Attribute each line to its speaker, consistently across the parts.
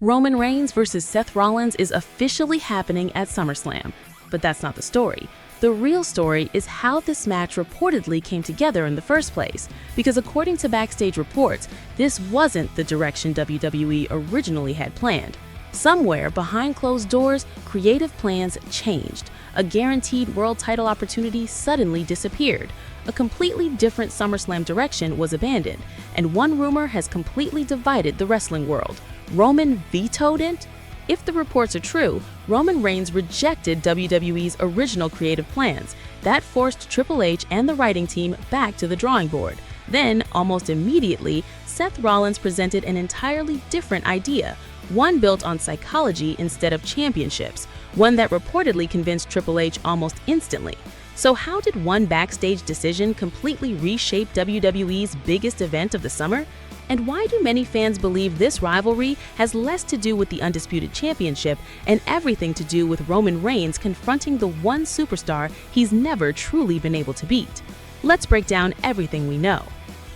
Speaker 1: Roman Reigns versus Seth Rollins is officially happening at SummerSlam. But that's not the story. The real story is how this match reportedly came together in the first place, because according to Backstage reports, this wasn't the direction WWE originally had planned. Somewhere behind closed doors, creative plans changed. A guaranteed world title opportunity suddenly disappeared. A completely different SummerSlam direction was abandoned, and one rumor has completely divided the wrestling world. Roman vetoed it? If the reports are true, Roman Reigns rejected WWE's original creative plans. That forced Triple H and the writing team back to the drawing board. Then, almost immediately, Seth Rollins presented an entirely different idea, one built on psychology instead of championships, one that reportedly convinced Triple H almost instantly. So how did one backstage decision completely reshape WWE's biggest event of the summer? And why do many fans believe this rivalry has less to do with the Undisputed Championship and everything to do with Roman Reigns confronting the one superstar he's never truly been able to beat? Let's break down everything we know.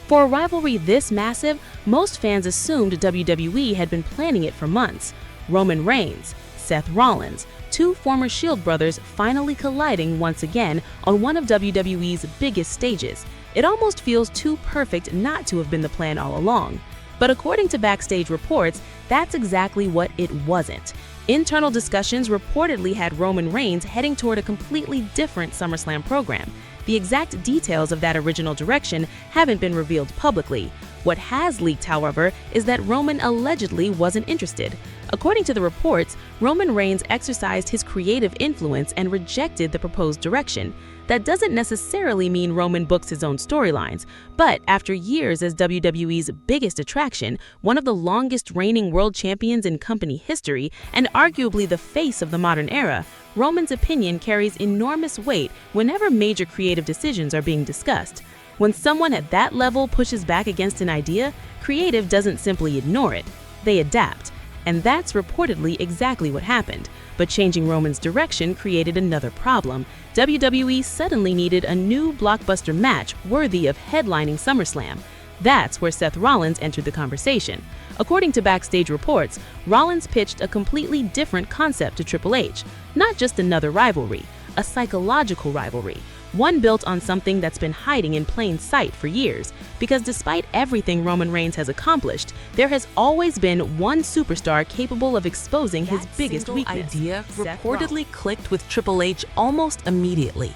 Speaker 1: For a rivalry this massive, most fans assumed WWE had been planning it for months. Roman Reigns, Seth Rollins, two former Shield brothers finally colliding once again on one of WWE's biggest stages. It almost feels too perfect not to have been the plan all along. But according to Backstage reports, that's exactly what it wasn't. Internal discussions reportedly had Roman Reigns heading toward a completely different SummerSlam program. The exact details of that original direction haven't been revealed publicly. What has leaked, however, is that Roman allegedly wasn't interested. According to the reports, Roman Reigns exercised his creative influence and rejected the proposed direction. That doesn't necessarily mean Roman books his own storylines, but after years as WWE's biggest attraction, one of the longest reigning world champions in company history, and arguably the face of the modern era, Roman's opinion carries enormous weight whenever major creative decisions are being discussed. When someone at that level pushes back against an idea, creative doesn't simply ignore it, they adapt. And that's reportedly exactly what happened. But changing Roman's direction created another problem. WWE suddenly needed a new blockbuster match worthy of headlining SummerSlam. That's where Seth Rollins entered the conversation. According to Backstage reports, Rollins pitched a completely different concept to Triple H. Not just another rivalry, a psychological rivalry. One built on something that's been hiding in plain sight for years, because despite everything Roman Reigns has accomplished, there has always been one superstar capable of exposing his biggest weakness.
Speaker 2: That idea reportedly clicked with Triple H almost immediately.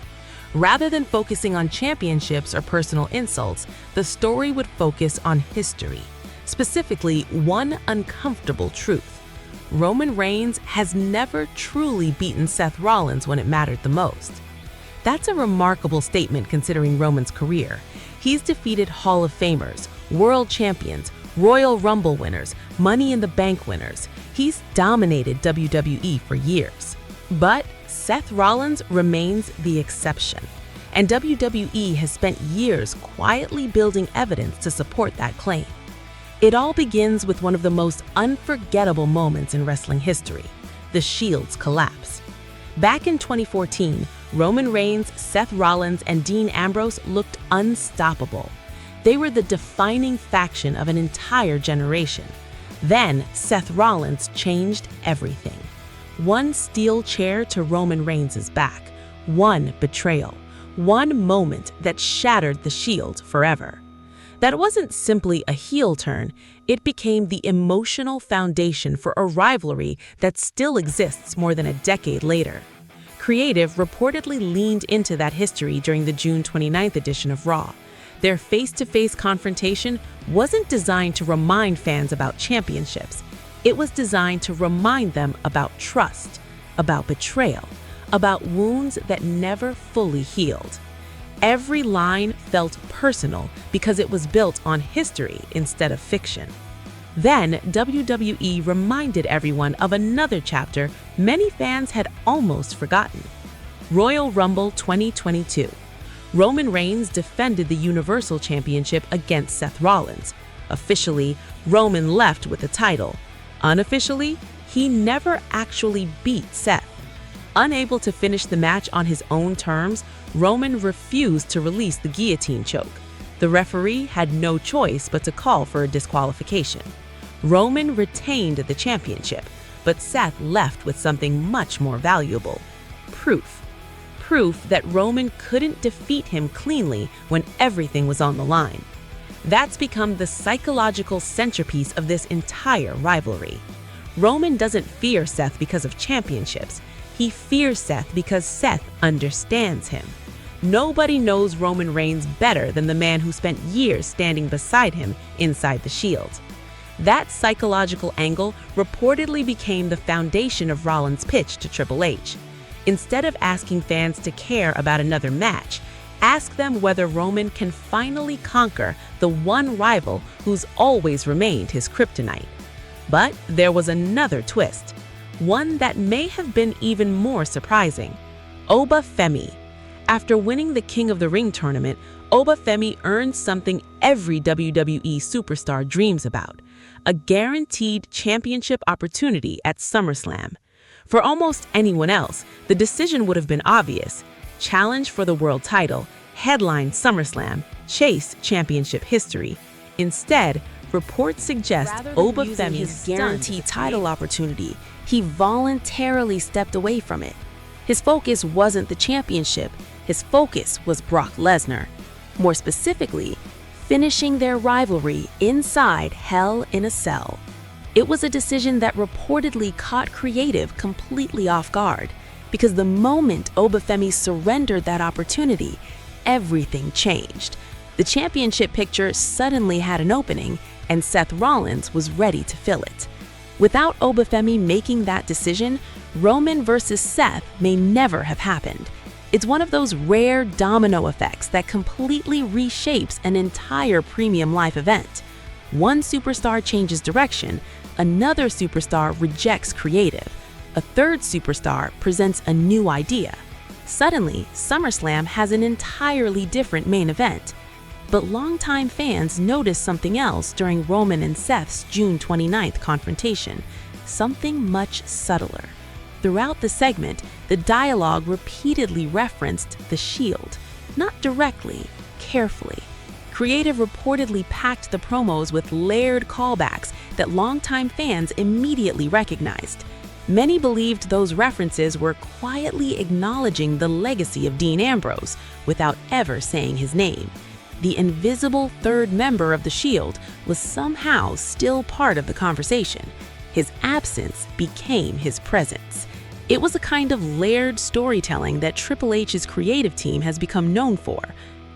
Speaker 2: Rather than focusing on championships or personal insults, the story would focus on history, specifically one uncomfortable truth. Roman Reigns has never truly beaten Seth Rollins when it mattered the most. That's a remarkable statement considering Roman's career. He's defeated Hall of Famers, world champions, Royal Rumble winners, Money in the Bank winners. He's dominated WWE for years. But Seth Rollins remains the exception. And WWE has spent years quietly building evidence to support that claim. It all begins with one of the most unforgettable moments in wrestling history, the Shield's collapse. Back in 2014, Roman Reigns, Seth Rollins, and Dean Ambrose looked unstoppable. They were the defining faction of an entire generation. Then, Seth Rollins changed everything. One steel chair to Roman Reigns' back, one betrayal, one moment that shattered the Shield forever. That wasn't simply a heel turn, it became the emotional foundation for a rivalry that still exists more than a decade later. Creative reportedly leaned into that history during the June 29th edition of Raw. Their face-to-face confrontation wasn't designed to remind fans about championships. It was designed to remind them about trust, about betrayal, about wounds that never fully healed. Every line felt personal because it was built on history instead of fiction. Then, WWE reminded everyone of another chapter many fans had almost forgotten. Royal Rumble 2022. Roman Reigns defended the Universal Championship against Seth Rollins. Officially, Roman left with the title. Unofficially, he never actually beat Seth. Unable to finish the match on his own terms, Roman refused to release the guillotine choke. The referee had no choice but to call for a disqualification. Roman retained the championship, but Seth left with something much more valuable: proof. Proof that Roman couldn't defeat him cleanly when everything was on the line. That's become the psychological centerpiece of this entire rivalry. Roman doesn't fear Seth because of championships. He fears Seth because Seth understands him. Nobody knows Roman Reigns better than the man who spent years standing beside him inside the Shield. That psychological angle reportedly became the foundation of Rollins' pitch to Triple H. Instead of asking fans to care about another match, ask them whether Roman can finally conquer the one rival who's always remained his kryptonite. But there was another twist, one that may have been even more surprising. Obafemi. After winning the King of the Ring tournament, Obafemi earned something every WWE superstar dreams about: a guaranteed championship opportunity at SummerSlam. For almost anyone else, the decision would have been obvious: challenge for the world title, headline SummerSlam, chase championship history. Instead, reports suggest Obafemi's
Speaker 1: guaranteed title opportunity, he voluntarily stepped away from it. His focus wasn't the championship, his focus was Brock Lesnar. More specifically, finishing their rivalry inside Hell in a Cell. It was a decision that reportedly caught creative completely off guard, because the moment Obafemi surrendered that opportunity, everything changed. The championship picture suddenly had an opening, and Seth Rollins was ready to fill it. Without Obafemi making that decision, Roman versus Seth may never have happened. It's one of those rare domino effects that completely reshapes an entire premium live event. One superstar changes direction, another superstar rejects creative, a third superstar presents a new idea. Suddenly, SummerSlam has an entirely different main event. But longtime fans noticed something else during Roman and Seth's June 29th confrontation, something much subtler. Throughout the segment, the dialogue repeatedly referenced the Shield, not directly, carefully. Creative reportedly packed the promos with layered callbacks that longtime fans immediately recognized. Many believed those references were quietly acknowledging the legacy of Dean Ambrose without ever saying his name. The invisible third member of the Shield was somehow still part of the conversation. His absence became his presence. It was a kind of layered storytelling that Triple H's creative team has become known for.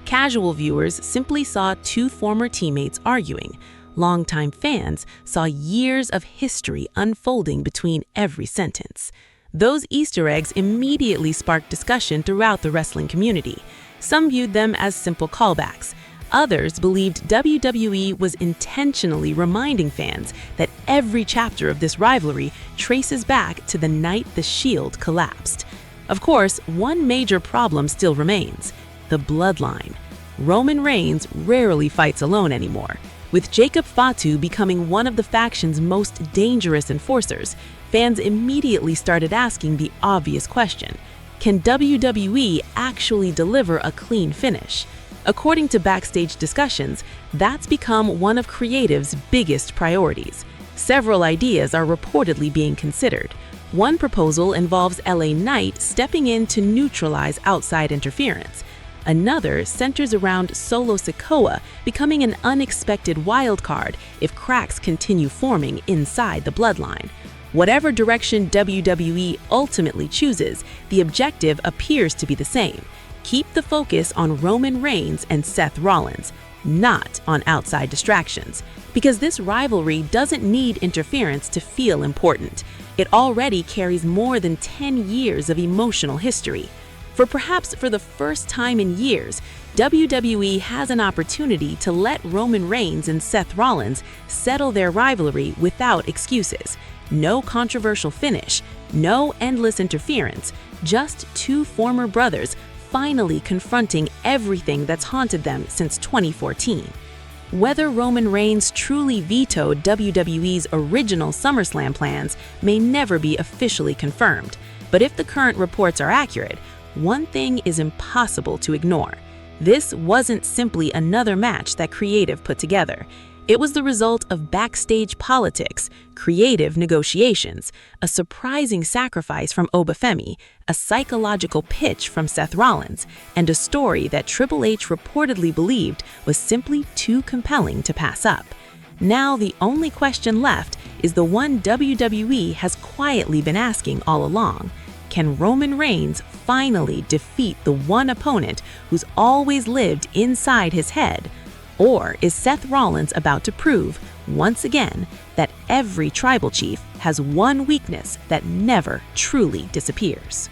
Speaker 1: Casual viewers simply saw two former teammates arguing. Longtime fans saw years of history unfolding between every sentence. Those Easter eggs immediately sparked discussion throughout the wrestling community. Some viewed them as simple callbacks. Others believed WWE was intentionally reminding fans that every chapter of this rivalry traces back to the night the Shield collapsed. Of course, one major problem still remains: the bloodline. Roman Reigns rarely fights alone anymore. With Jacob Fatu becoming one of the faction's most dangerous enforcers, fans immediately started asking the obvious question: can WWE actually deliver a clean finish? According to Backstage discussions, that's become one of creative's biggest priorities. Several ideas are reportedly being considered. One proposal involves LA Knight stepping in to neutralize outside interference. Another centers around Solo Sikoa becoming an unexpected wildcard if cracks continue forming inside the bloodline. Whatever direction WWE ultimately chooses, the objective appears to be the same: keep the focus on Roman Reigns and Seth Rollins, not on outside distractions. Because this rivalry doesn't need interference to feel important. It already carries more than 10 years of emotional history. Perhaps for the first time in years, WWE has an opportunity to let Roman Reigns and Seth Rollins settle their rivalry without excuses. No controversial finish, no endless interference, just two former brothers finally confronting everything that's haunted them since 2014. Whether Roman Reigns truly vetoed WWE's original SummerSlam plans may never be officially confirmed, but if the current reports are accurate, one thing is impossible to ignore. This wasn't simply another match that creative put together. It was the result of backstage politics, creative negotiations, a surprising sacrifice from Obafemi, a psychological pitch from Seth Rollins, and a story that Triple H reportedly believed was simply too compelling to pass up. Now the only question left is the one WWE has quietly been asking all along. Can Roman Reigns finally defeat the one opponent who's always lived inside his head? Or is Seth Rollins about to prove, once again, that every tribal chief has one weakness that never truly disappears?